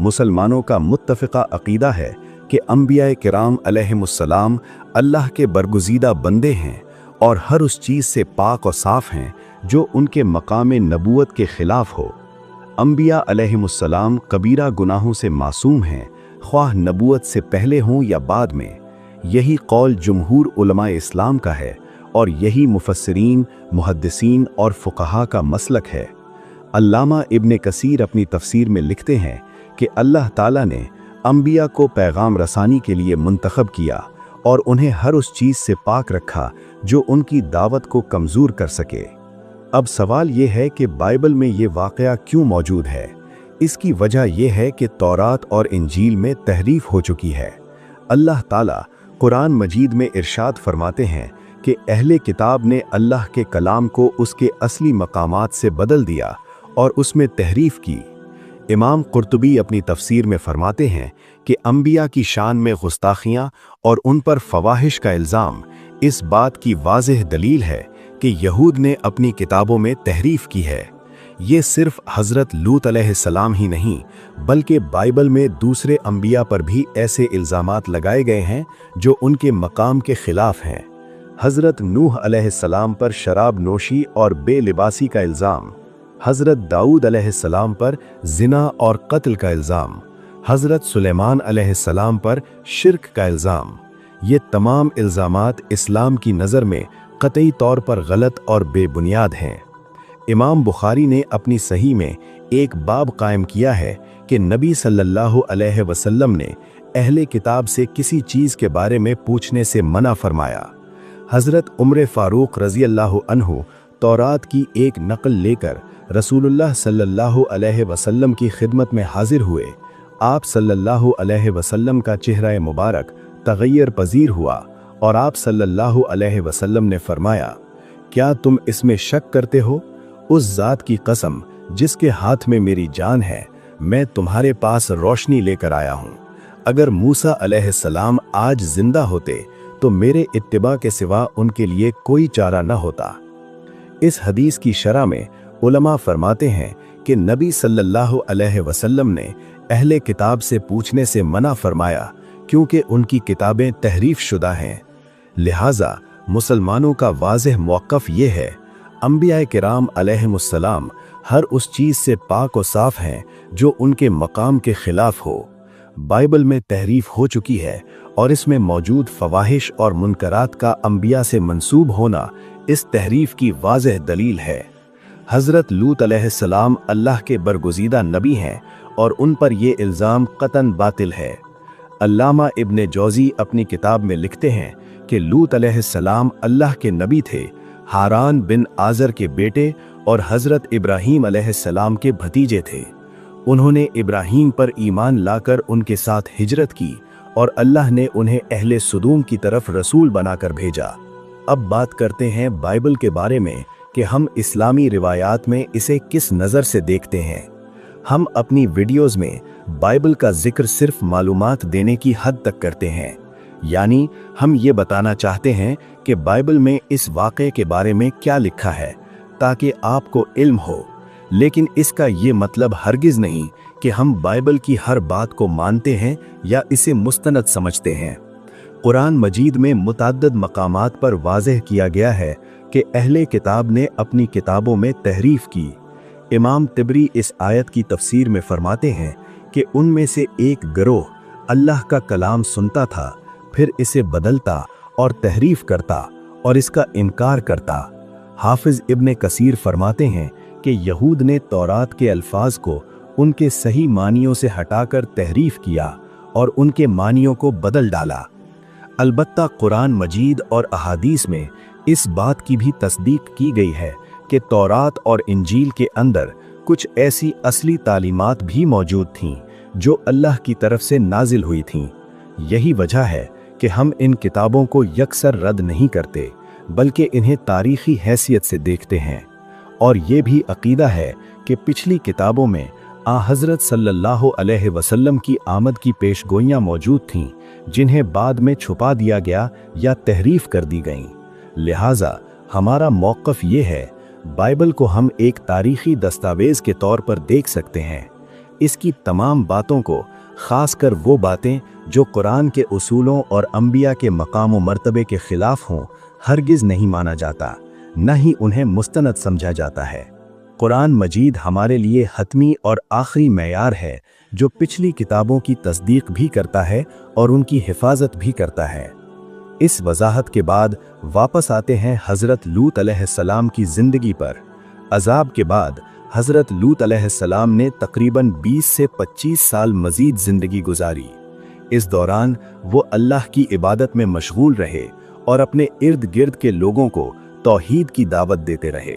मुसलमानों का मुत्तफ़िक़ा अक़ीदा है कि अंबिया किराम अलैहिमुस्सलाम अल्लाह के बरगुज़ीदा बंदे हैं और हर उस चीज़ से पाक और साफ़ हैं जो उनके मकाम नबूवत के ख़िलाफ़ हो। अंबिया अलैहिमुस्सलाम कबीरा गुनाहों से मासूम हैं, ख्वाह नबूवत से पहले हों या बाद में। यही कौल जुमहूर उलमा इस्लाम का है और यही मुफस्सिरीन, मुहद्दिसीन और फ़ुक़हा का मसलक है। अल्लामा इब्न कसीर अपनी तफसीर में लिखते हैं कि अल्लाह ताला ने अंबिया को पैगाम रसानी के लिए मुंतखब किया और उन्हें हर उस चीज़ से पाक रखा जो उनकी दावत को कमज़ोर कर सके। अब सवाल ये है कि बाइबल में ये वाक़या क्यों मौजूद है। इसकी वजह यह है कि तौरात और इंजील में तहरीफ हो चुकी है। अल्लाह ताला कुरान मजीद में इरशाद फरमाते हैं कि अहले किताब ने अल्लाह के कलाम को उसके असली मकामात से बदल दिया और उसमें तहरीफ की। इमाम कुर्तुबी अपनी तफसीर में फरमाते हैं कि अंबिया की शान में गुस्ताखियाँ और उन पर फवाहिश का इल्ज़ाम इस बात की वाज़ेह दलील है कि यहूद ने अपनी किताबों में तहरीफ की है। ये सिर्फ हज़रत लूत अलैहिस्सलाम ही नहीं बल्कि बाइबल में दूसरे अंबिया पर भी ऐसे इल्ज़ामात लगाए गए हैं जो उनके मकाम के ख़िलाफ़ हैं। हज़रत नूह अलैहिस्सलाम पर शराब नोशी और बेलिबासी का इल्ज़ाम, हज़रत दाऊद अलैहिस्सलाम पर ज़िना और कत्ल का इल्ज़ाम, हज़रत सुलेमान अलैहिस्सलाम पर शिर्क का इल्ज़ाम। ये तमाम इल्ज़ामात इस्लाम की नज़र में क़तई तौर पर गलत और बेबुनियाद हैं। इमाम बुखारी ने अपनी सही में एक बाब कायम किया है कि नबी सल्लल्लाहु अलैहि वसल्लम ने अहले किताब से किसी चीज़ के बारे में पूछने से मना फरमाया। हज़रत उमर फ़ारूक रज़ी अल्लाहु अन्हु तौरात की एक नकल लेकर रसूलुल्लाह सल्लल्लाहु अलैहि वसल्लम की खिदमत में हाजिर हुए। आप सल्लल्लाहु अलैहि वसल्लम का चेहरा मुबारक तग़य्युर पज़ीर हुआ और आप सल्लल्लाहु अलैहि वसल्लम ने फरमाया, क्या तुम इसमें शक करते हो? उस ज़ात की कसम जिसके हाथ में मेरी जान है, मैं तुम्हारे पास रोशनी लेकर आया हूँ। अगर मूसा अलैहिस्सलाम आज जिंदा होते तो मेरे इत्तिबा के सिवा उनके लिए कोई चारा न होता। इस हदीस की शरह में उलमा फरमाते हैं कि नबी सल्लल्लाहु अलैहि वसल्लम ने अहले किताब से पूछने से मना फरमाया क्योंकि उनकी किताबें तहरीफ शुदा हैं। लिहाजा मुसलमानों का वाज़ेह मौक़िफ़ ये है, अंबिया किराम अलैहिमुस्सलाम हर उस चीज़ से पाक और साफ़ हैं जो उनके मकाम के ख़िलाफ़ हो। बाइबल में तहरीफ हो चुकी है और इसमें मौजूद फ़वाहिश और मुनकरात का अंबिया से मंसूब होना इस तहरीफ की वाज़ेह दलील है। हज़रत लूत अलैहिस्सलाम अल्लाह के बरगुज़ीदा नबी हैं और उन पर यह इल्ज़ाम क़तन बातिल है। अल्लामा इब्न जौज़ी अपनी किताब में लिखते हैं कि लूत अलैहिस्सलाम अल्लाह के नबी थे, हारान बिन आज़र के बेटे और हज़रत इब्राहीम अलैहिस्सलाम के भतीजे थे। उन्होंने इब्राहीम पर ईमान लाकर उनके साथ हिजरत की और अल्लाह ने उन्हें अहले सुदूम की तरफ रसूल बनाकर भेजा। अब बात करते हैं बाइबल के बारे में कि हम इस्लामी रिवायात में इसे किस नज़र से देखते हैं। हम अपनी वीडियोज़ में बाइबल का जिक्र सिर्फ मालूमात देने की हद तक करते हैं, यानी हम ये बताना चाहते हैं कि बाइबल में इस वाक़े के बारे में क्या लिखा है ताकि आपको इल्म हो। लेकिन इसका ये मतलब हरगिज़ नहीं कि हम बाइबल की हर बात को मानते हैं या इसे मुस्तनद समझते हैं। कुरान मजीद में मुतअद्दिद मकामात पर वाज़ेह किया गया है कि अहले किताब ने अपनी किताबों में तहरीफ की। इमाम तिबरी इस आयत की तफसीर में फरमाते हैं कि उनमें से एक गिरोह अल्लाह का कलाम सुनता था, फिर इसे बदलता और तहरीफ करता और इसका इनकार करता। हाफिज इब्न कसीर फरमाते हैं कि यहूद ने तौरात के अल्फाज को उनके सही मानियों से हटाकर तहरीफ किया और उनके मानियों को बदल डाला। अलबत्ता कुरान मजीद और अहादीस में इस बात की भी तस्दीक की गई है कि तौरात और इंजील के अंदर कुछ ऐसी असली तालीमात भी मौजूद थीं जो अल्लाह की तरफ से नाजिल हुई थीं। यही वजह है कि हम इन किताबों को यकसर रद्द नहीं करते, बल्कि इन्हें तारीखी हैसियत से देखते हैं। और ये भी अकीदा है कि पिछली किताबों में हज़रत सल्लल्लाहु अलैहि वसल्लम की आमद की पेशगोइयाँ मौजूद थीं, जिन्हें बाद में छुपा दिया गया या तहरीफ कर दी गईं। लिहाजा हमारा मौक़िफ़ ये है, बाइबल को हम एक तारीख़ी दस्तावेज़ के तौर पर देख सकते हैं। इसकी तमाम बातों को, ख़ासकर वो बातें जो कुरान के उसूलों और अंबिया के मकाम व मर्तबे के ख़िलाफ़ हों, हरगिज़ नहीं माना जाता, न ही उन्हें मुस्तनद समझा जाता है। कुरान मजीद हमारे लिए हतमी और आखिरी मेयार है, जो पिछली किताबों की तस्दीक भी करता है और उनकी हिफाजत भी करता है। इस वजाहत के बाद वापस आते हैं हज़रत लूत अलैहिस्सलाम की ज़िंदगी पर। अज़ाब के बाद हज़रत लूत अलैहिस्सलाम ने तकरीबन 20 से 25 साल मज़ीद ज़िंदगी गुजारी। इस दौरान वो अल्लाह की इबादत में मशगूल रहे और अपने इर्द गिर्द के लोगों को तौहीद की दावत देते रहे।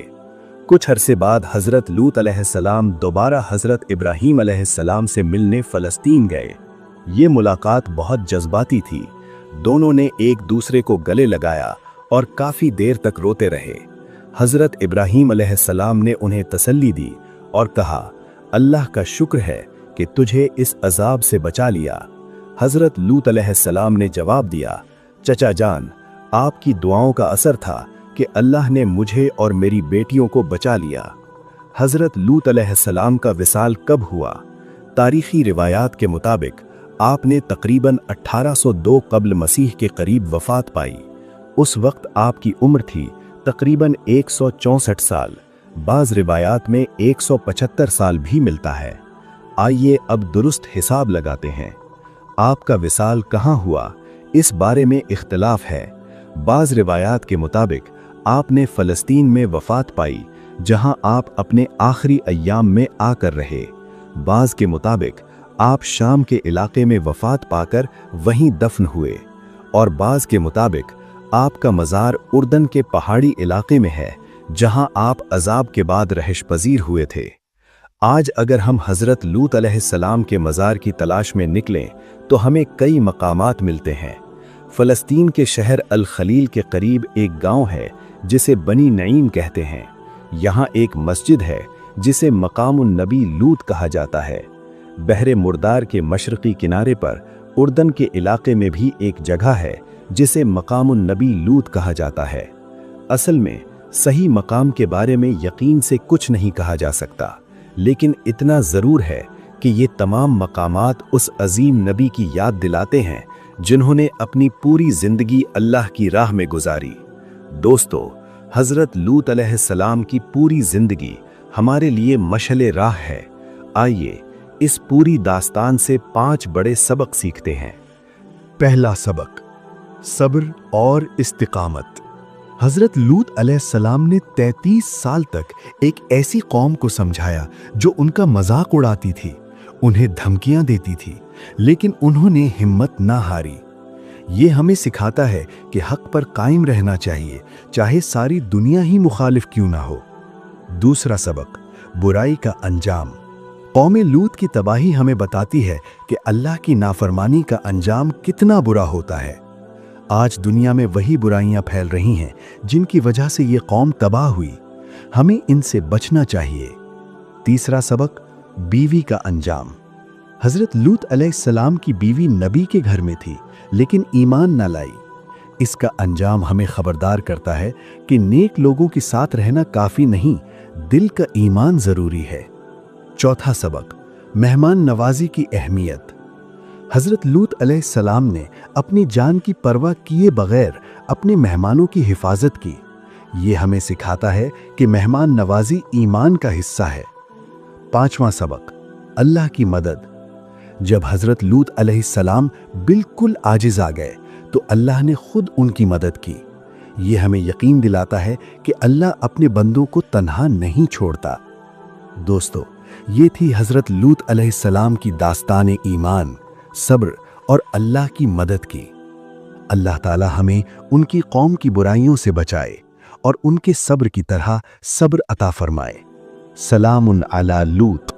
कुछ अरसे बाद हज़रत लूत अलैहिस्सलाम दोबारा हज़रत इब्राहीम अलैहिस्सलाम से मिलने फ़लस्तीन गए। ये मुलाकात बहुत जज्बाती थी। दोनों ने एक दूसरे को गले लगाया और काफ़ी देर तक रोते रहे। हज़रत इब्राहीम अलैहिस्सलाम ने उन्हें तसल्ली दी और कहा, अल्लाह का शुक्र है कि तुझे इस अज़ाब से बचा लिया। हज़रत लूत अलैहिस्सलाम ने जवाब दिया, चचा जान, आपकी दुआओं का असर था कि अल्लाह ने मुझे और मेरी बेटियों को बचा लिया। हज़रत लूत अलैहिस्सलाम का विसाल कब हुआ? तारीख़ी रिवायात के मुताबिक आपने तकरीबन 1802 क़ब्ल मसीह के करीब वफ़ात पाई। उस वक्त आपकी उम्र थी तकरीबन 164 साल। बाज़ रिवायात में 175 साल भी मिलता है। आइए अब दुरुस्त हिसाब लगाते हैं। आपका विसाल कहाँ हुआ, इस बारे में इख्तिलाफ है। बाज़ रिवायात के मुताबिक आपने फ़लस्तीन में वफ़ात पाई, जहां आप अपने आखिरी अय्याम में आकर रहे। बाज़ के मुताबिक आप शाम के इलाके में वफ़ात पाकर वहीं दफन हुए, और बाज़ के मुताबिक आपका मज़ार उर्दन के पहाड़ी इलाके में है, जहां आप अज़ाब के बाद रहश पजीर हुए थे। आज अगर हम हज़रत लूत अलैहिस्सलाम के मज़ार की तलाश में निकलें तो हमें कई मकामात मिलते हैं। फ़लस्तीन के शहर अल खलील के करीब एक गांव है जिसे बनी नईम कहते हैं। यहाँ एक मस्जिद है जिसे मकामुन नबी लूत कहा जाता है। बहरे मुर्दार के मशरक़ी किनारे पर उर्दन के इलाके में भी एक जगह है जिसे मकामुन नबी लूत कहा जाता है। असल में सही मकाम के बारे में यकीन से कुछ नहीं कहा जा सकता, लेकिन इतना ज़रूर है कि ये तमाम मकामात उस अजीम नबी की याद दिलाते हैं जिन्होंने अपनी पूरी ज़िंदगी अल्लाह की राह में गुजारी। दोस्तों, हज़रत लूत अलैहिस्सलाम की पूरी ज़िंदगी हमारे लिए मशअल राह है। आइए इस पूरी दास्तान से 5 बड़े सबक सीखते हैं। पहला सबक, सब्र और इस्तिकामत। हज़रत लूत अलैहिस्सलाम ने 33 साल तक एक ऐसी कौम को समझाया जो उनका मजाक उड़ाती थी, उन्हें धमकियां देती थी, लेकिन उन्होंने हिम्मत ना हारी। ये हमें सिखाता है कि हक पर कायम रहना चाहिए, चाहे सारी दुनिया ही मुखालिफ क्यों ना हो। दूसरा सबक, बुराई का अंजाम। कौमे लूत की तबाही हमें बताती है कि अल्लाह की नाफरमानी का अंजाम कितना बुरा होता है। आज दुनिया में वही बुराइयां फैल रही हैं जिनकी वजह से ये कौम तबाह हुई। हमें इनसे बचना चाहिए। तीसरा सबक, बीवी का अंजाम। हज़रत लूत अलैहिस्सलाम की बीवी नबी के घर में थी, लेकिन ईमान न लाई। इसका अंजाम हमें खबरदार करता है कि नेक लोगों के साथ रहना काफ़ी नहीं, दिल का ईमान ज़रूरी है। चौथा सबक, मेहमान नवाजी की अहमियत। हज़रत लूत अलैहिस्सलाम ने अपनी जान की परवाह किए बगैर अपने मेहमानों की हिफाजत की। ये हमें सिखाता है कि मेहमान नवाजी ईमान का हिस्सा है। पांचवा सबक, अल्लाह की मदद। जब हज़रत लूत अलैहिस्सलाम बिल्कुल आजिज़ आ गए तो अल्लाह ने खुद उनकी मदद की। ये हमें यकीन दिलाता है कि अल्लाह अपने बंदों को तन्हा नहीं छोड़ता। दोस्तों, ये थी हज़रत लूत अलैहिस्सलाम की दास्तान ईमान, सब्र اور اللہ کی مدد کی۔ اللہ تعالی ہمیں ان کی قوم کی برائیوں سے بچائے اور ان کے صبر کی طرح صبر عطا فرمائے۔ سلام علی لوط۔